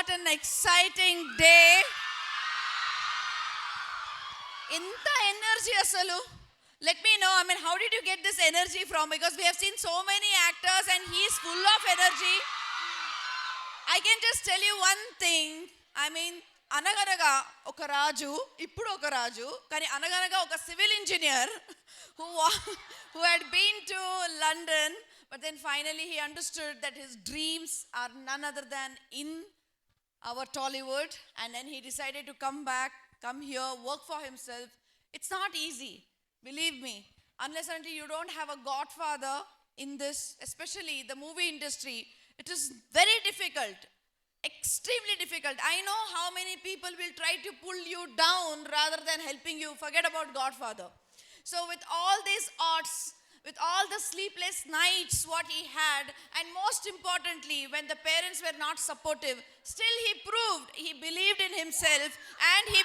what an exciting day. Inta energy asalu. Let me know, I mean, how did you get this energy from? Because we have seen so many actors and he is full of energy. I can just tell you one thing. I mean, అనగనగా ఒక రాజు ఇప్పుడు ఒక రాజు కానీ అనగనగా ఒక civil engineer who had been to London, but then finally he understood that his dreams are none other than in our Tollywood, and then he decided to come here, work for himself. It's not easy, believe me, unless until you don't have a godfather in this, especially the movie industry. It is very difficult, extremely difficult. I know how many people will try to pull you down rather than helping you. Forget about godfather. So with all these odds, with all the sleepless nights what he had, and most importantly when the parents were not supportive, still he proved he believed in himself, and he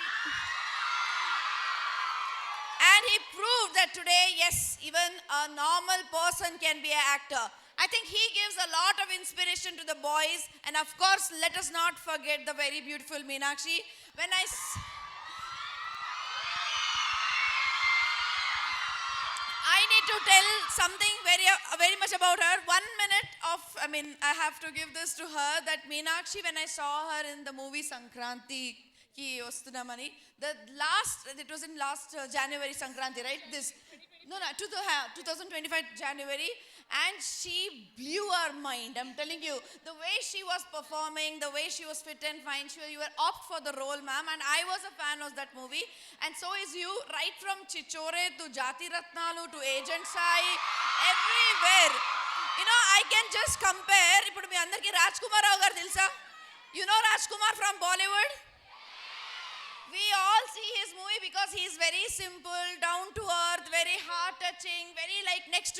proved that today, yes, even a normal person can be an actor. I think he gives a lot of inspiration to the boys, and of course let us not forget the very beautiful Meenakshi. When I need to tell something very much about her. 1 minute of, I mean, I have to give this to her, that Meenakshi, when I saw her in the movie Sankranti ki vastunamani, it was in last January Sankranti, right? 2025 January, and she blew our mind. I'm telling you, the way she was performing, the way she was fit and fine, you were opt for the role, ma'am, and I was a fan of that movie, and so is you. Right from Chichore to Jati Ratnalu to Agent Sai, everywhere. You know, I can just compare. Ippudu mi andarki Rajkumar Rao garu telusa? You know Rajkumar from Bollywood? We all see his movie because he is very simple, down to earth, very heart touching, very like next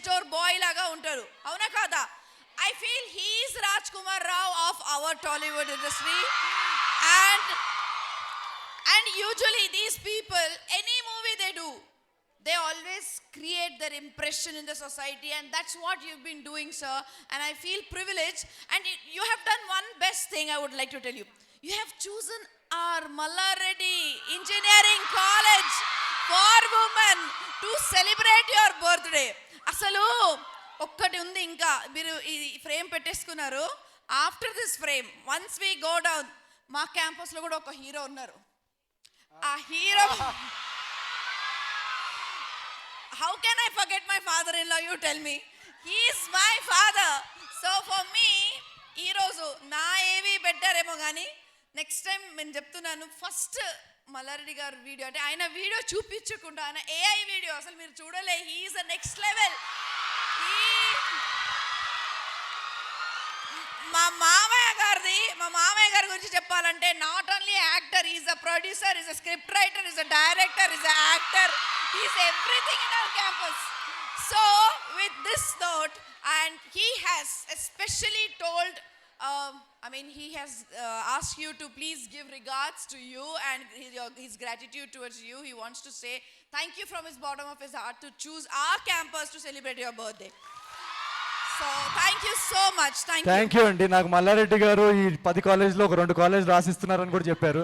door boy laga untaru. Avuna kada? I feel he is Rajkumar Rao of our Tollywood industry, and usually these people, any movie they do, they always create their impression in the society, and that's what you've been doing, sir, and I feel privileged. And you have done one best thing I would like to tell you. You have chosen our Mallareddy Engineering College for women to celebrate your birthday. అసలు ఒక్కటి ఉంది, ఇంకా మీరు ఈ frame పెట్టేసుకున్నారు. After this frame, once we go down, మా క్యాంపస్లో కూడా ఒక హీరో ఉన్నారు. ఆ hero, how can I forget my father-in-law? You tell me. He is my father. So for me, ఈరోజు నా ఏవి బెటర్ ఏమో కానీ నెక్స్ట్ టైం నేను చెప్తున్నాను, ఫస్ట్ మల్లారెడ్డి గారు వీడియో, అంటే ఆయన వీడియో చూపించకుండా ఆయన ఏఐ వీడియో అసలు మీరు చూడలే. He is a next level. మా మామయ్య గారి గురించి చెప్పాలంటే, not only actor, is a producer, is a script writer, is a director, is a actor, is everything in our campus. So with this note, and he has especially told, he has asked you to please give regards to you and his gratitude towards you. He wants to say thank you from his bottom of his heart to choose our campus to celebrate your birthday. So thank you so much. Thank you అండి. నాకు మల్లారెడ్డి గారు ఈ 10 కాలేజ్లో ఒక 2 college రాసిస్తున్నారని కూడా చెప్పారు.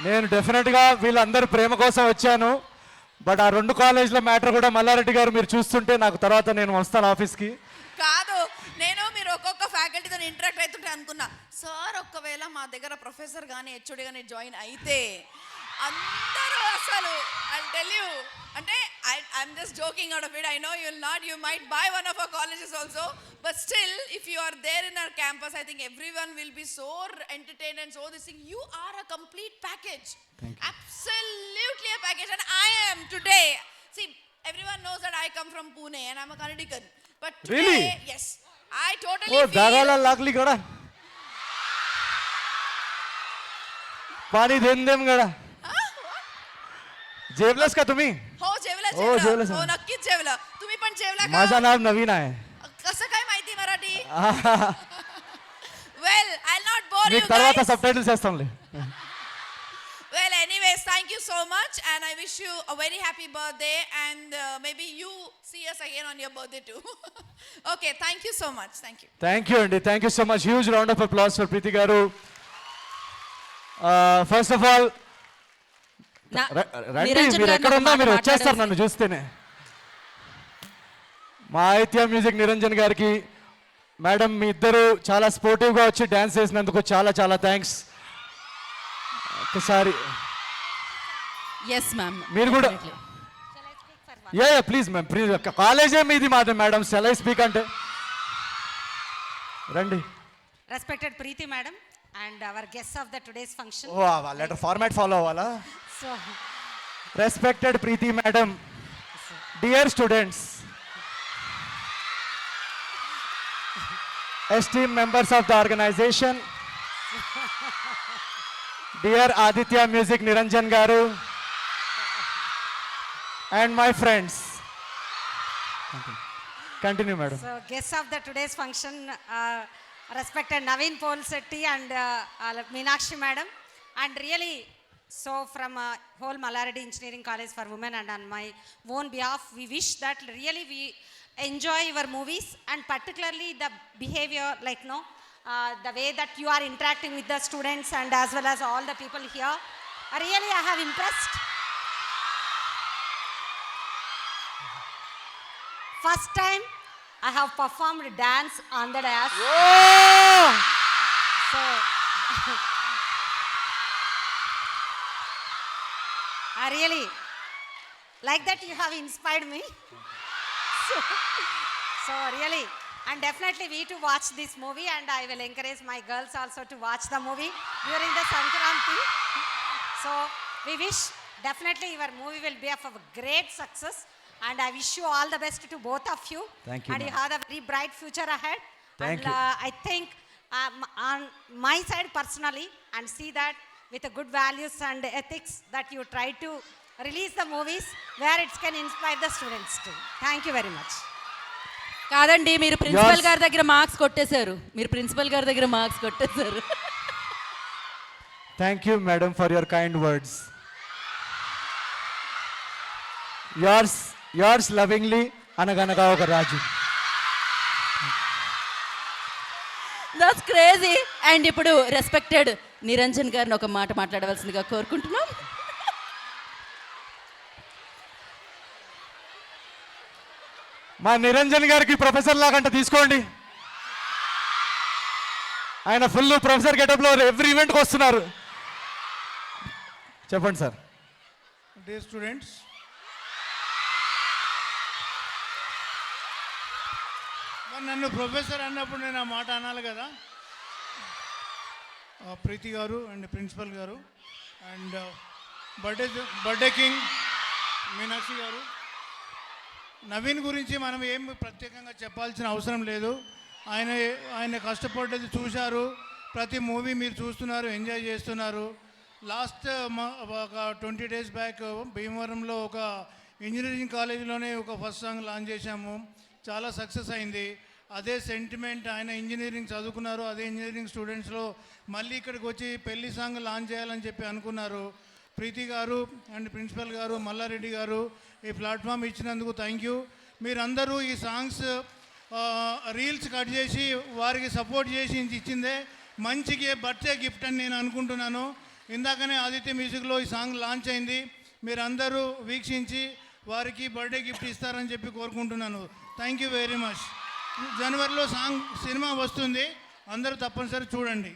నేను డెఫినెట్గా వీళ్ళందరూ ప్రేమ కోసం వచ్చాను, బట్ ఆ 2 కాలేజ్ల మ్యాటర్ కూడా మల్లారెడ్డి గారు మీరు చూస్తుంటే నాకు తర్వాత నేను వస్తాను ఆఫీస్కి. కాదు, నేను మీరు ఒక్కొక్క ఫ్యాకల్టీతో ఇంటరాక్ట్ అవుతుంటే అనుకున్నా, సార్ ఒక్కవేళ మా దగ్గర ప్రొఫెసర్ కానీ హెచ్ఓడి కానీ జాయిన్ అయితే అందరూ అసలు ఐ టెల్ యూ, అంటే I'm just joking out of it. I know you might buy one of our colleges also, but still if you are there in our campus, I think everyone will be so entertained and so this thing. You are a complete package. Absolutely a package. And I am today, see, everyone knows that I come from Pune and I'm a Kannadigan, but today, really? Yes, I totally feel दागाला लागली गड़ा पानी them गड़ा जेवलस का तुम्ही? हो जेवला. हो नक्कीच जेवला. तुम्ही पण जेवला का? माझं नाव नवीन आहे. कसं काय माहिती Marathi? Well, I'll not bore you guys. తర్వాత subtitles చేస్తాంలే. Well, anyways, thank thank you so much, and I wish you a very happy birthday, and maybe you see us again on your birthday too. Okay, thank you so much. Thank you. Thank you అండి, thank you so much. Huge round of applause for Preethi గారు. First of all రండి, నిరంజన్ మీరు గారిని ఎక్కడ ఒక ఉన్నా మాట మీరు వచ్చేస్తారు మాట్లాడాల్సి- నన్ను చూస్తేనే. మా ఆదిత్య మ్యూజిక్ నిరంజన్ గారికి, మేడం మీ ఇద్దరు చాలా స్పోర్టివ్గా వచ్చి డ్యాన్స్ చేసినందుకు చాలా చాలా థ్యాంక్స్. ఒకసారి ఎస్ మ్యామ్, మీరు కూడా యా ప్లీజ్ మ్యామ్, ప్లీజ్. కాలేజే మీది మాది మేడం, సెలై స్పీక్ అంటే రండి. Respected Preeti madam and our guests of the today's function. ఓ లెటర్ ఫార్మాట్ ఫాలో అవ్వాలా? So, respected Preethi madam, dear students, esteemed members of the organization, dear Aditya Music Niranjan Garu, and my friends. Continue, madam. so guests of the today's function, respected Naveen Polsetti and Meenakshi madam, and really, so from whole Mallaradi Engineering College for Women and on my own behalf, we wish that really we enjoy your movies, and particularly the behavior, like no, the way that you are interacting with the students and as well as all the people here. Really, I have impressed. First time I have performed dance on the dais. So, I really like that you have inspired me. So really, and definitely we to watch this movie, and I will encourage my girls also to watch the movie during the Sankranti. So we wish definitely your movie will be of a great success, and I wish you all the best to both of you. Thank you, And you ma'am. have a very bright future ahead. Thank and you. I think on my side personally, and see that with the good values and ethics that you try to release the movies where it can inspire the students too. Thank you very much. కాదండి, మీరు principal Yours. గారి దగ్గర marks కొట్టేశారు. మీరు principal గారి దగ్గర marks కొట్టేశారు. Thank you, madam, for your kind words. Yours lovingly, అనగనగా ఒక రాజు. That's crazy. అండ్ ఇప్పుడు రెస్పెక్టెడ్ నిరంజన్ గారిని ఒక మాట మాట్లాడవలసిందిగా కోరుకుంటున్నాం. మా నిరంజన్ గారికి ప్రొఫెసర్ లాగంట తీసుకోండి. ఆయన ఫుల్ ప్రొఫెసర్ గెటప్లో ఎవ్రీ ఈవెంట్కి వస్తున్నారు. చెప్పండి సార్. Dear students, మరి నన్ను ప్రొఫెసర్ అన్నప్పుడు నేను ఆ మాట అనాలి కదా. ప్రీతి గారు అండ్ ప్రిన్సిపల్ గారు అండ్ బర్త్డే కింగ్ మీనాక్షి గారు, నవీన్ గురించి మనం ఏం ప్రత్యేకంగా చెప్పాల్సిన అవసరం లేదు. ఆయన కష్టపడ్డది చూశారు. ప్రతి మూవీ మీరు చూస్తున్నారు, ఎంజాయ్ చేస్తున్నారు. లాస్ట్ ఒక 20 days బ్యాక్ భీమవరంలో ఒక ఇంజనీరింగ్ కాలేజీలోనే ఒక ఫస్ట్ సాంగ్ లాంచ్ చేశాము. చాలా సక్సెస్ అయింది. అదే సెంటిమెంట్, ఆయన ఇంజనీరింగ్ చదువుకున్నారు, అదే ఇంజనీరింగ్ స్టూడెంట్స్లో మళ్ళీ ఇక్కడికి వచ్చి పెళ్లి సాంగ్ లాంచ్ చేయాలని చెప్పి అనుకున్నారు. ప్రీతి గారు అండ్ ప్రిన్సిపల్ గారు, మల్లారెడ్డి గారు ఈ ప్లాట్ఫామ్ ఇచ్చినందుకు థ్యాంక్ యూ. మీరందరూ ఈ సాంగ్స్ రీల్స్ కట్ చేసి వారికి సపోర్ట్ చేసి ఇచ్చిందే మంచికి బర్త్డే గిఫ్ట్ అని నేను అనుకుంటున్నాను. ఇందాకనే ఆదిత్య మ్యూజిక్లో ఈ సాంగ్ లాంచ్ అయింది. మీరందరూ వీక్షించి వారికి బర్త్డే గిఫ్ట్ ఇస్తారని చెప్పి కోరుకుంటున్నాను. Thank you very much. జనవరిలో సినిమా వస్తుంది, అందరూ తప్పనిసరి చూడండి.